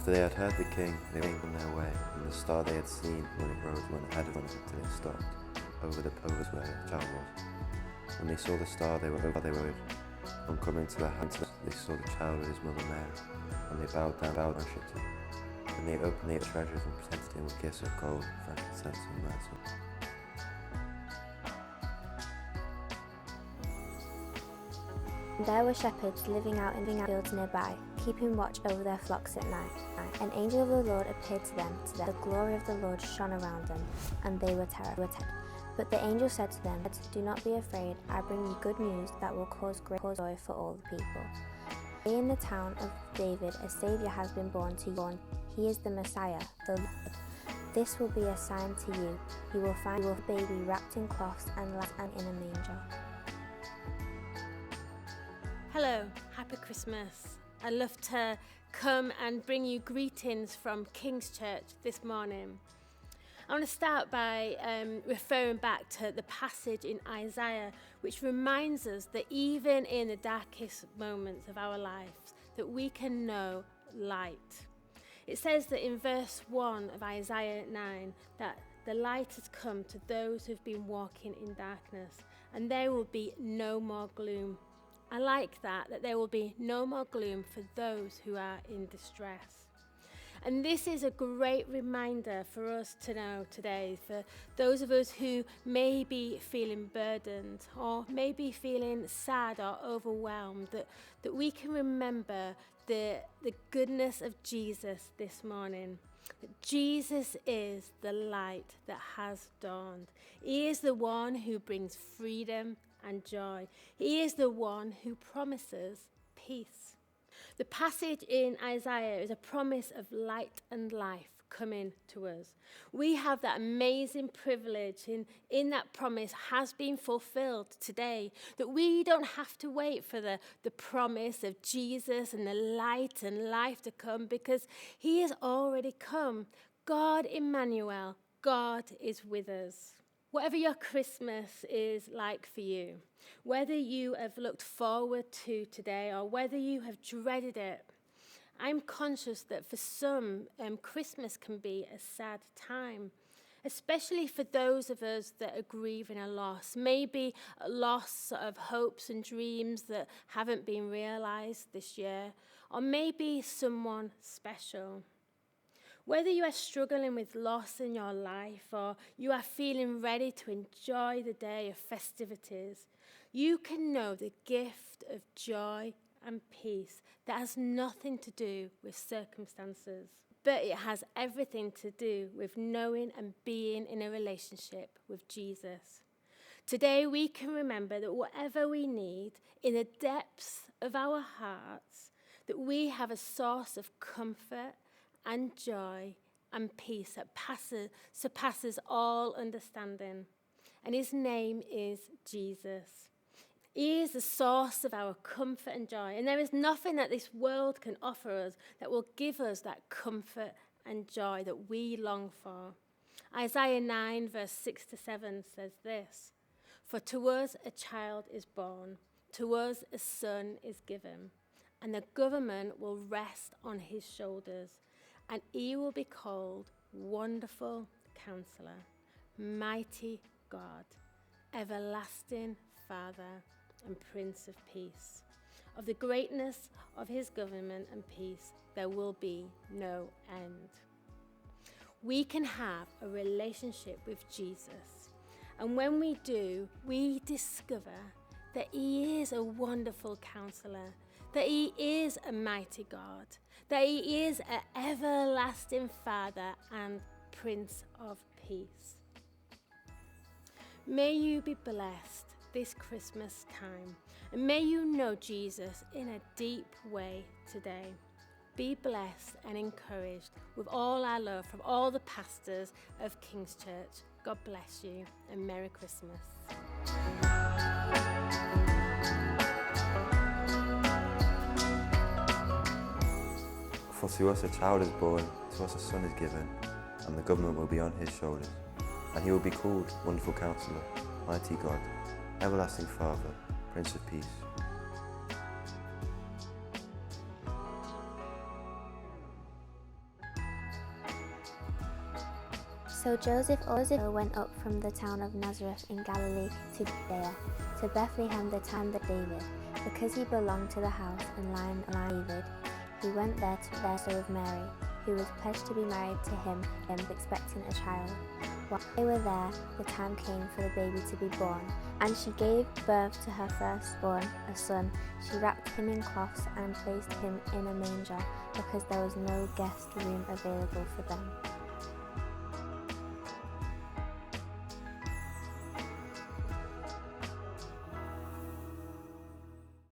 After they had heard the king, they went on their way, and the star they had seen when it rose went ahead of them until it stopped over the pillars where the child was. When they saw the star, they were overjoyed. On coming to the house, they saw the child with his mother Mary, and they bowed down and worshipped him. And they opened their treasures and presented him with gifts of gold, frankincense, and myrrh. There were shepherds living out in the fields nearby, keeping watch over their flocks at night. An angel of the Lord appeared to them. The glory of the Lord shone around them, and they were terrified. But the angel said to them, "Do not be afraid. I bring you good news that will cause great joy for all the people. In the town of David, a Saviour has been born to you. He is the Messiah, the Lord. This will be a sign to you. You will find a baby wrapped in cloths and in a manger." Hello, happy Christmas. I'd love to come and bring you greetings from King's Church this morning. I want to start by referring back to the passage in Isaiah, which reminds us that even in the darkest moments of our lives, that we can know light. It says that in verse 1 of Isaiah 9, that the light has come to those who've been walking in darkness, and there will be no more gloom. I like that there will be no more gloom for those who are in distress. And this is a great reminder for us to know today, for those of us who may be feeling burdened or maybe feeling sad or overwhelmed, that we can remember the goodness of Jesus this morning. That Jesus is the light that has dawned. He is the one who brings freedom and joy. He is the one who promises peace. The passage in Isaiah is a promise of light and life coming to us. We have that amazing privilege in that promise has been fulfilled today, that we don't have to wait for the promise of Jesus and the light and life to come, because he has already come. God Emmanuel, God is with us. Whatever your Christmas is like for you, whether you have looked forward to today or whether you have dreaded it, I'm conscious that for some, Christmas can be a sad time, especially for those of us that are grieving a loss, maybe a loss of hopes and dreams that haven't been realized this year, or maybe someone special. Whether you are struggling with loss in your life or you are feeling ready to enjoy the day of festivities, you can know the gift of joy and peace that has nothing to do with circumstances, but it has everything to do with knowing and being in a relationship with Jesus. Today we can remember that whatever we need in the depths of our hearts, that we have a source of comfort and joy and peace that surpasses all understanding. And his name is Jesus. He is the source of our comfort and joy. And there is nothing that this world can offer us that will give us that comfort and joy that we long for. Isaiah 9 verse 6-7 says this: "For to us a child is born, to us a son is given, and the government will rest on his shoulders. And he will be called Wonderful Counselor, Mighty God, Everlasting Father, and Prince of Peace. Of the greatness of his government and peace, there will be no end." We can have a relationship with Jesus. And when we do, we discover that he is a wonderful counselor, that he is a mighty God, that he is an everlasting Father and Prince of Peace. May you be blessed this Christmas time, and may you know Jesus in a deep way today. Be blessed and encouraged with all our love from all the pastors of King's Church. God bless you, and Merry Christmas. For to us a child is born, to us a son is given, and the government will be on his shoulders. And he will be called Wonderful Counselor, Mighty God, Everlasting Father, Prince of Peace. So Joseph also went up from the town of Nazareth in Galilee to Judea, to Bethlehem, the town of David, because he belonged to the house and line of David. He went there with Mary, who was pledged to be married to him expecting a child. While they were there, the time came for the baby to be born, and she gave birth to her firstborn, a son. She wrapped him in cloths and placed him in a manger, because there was no guest room available for them.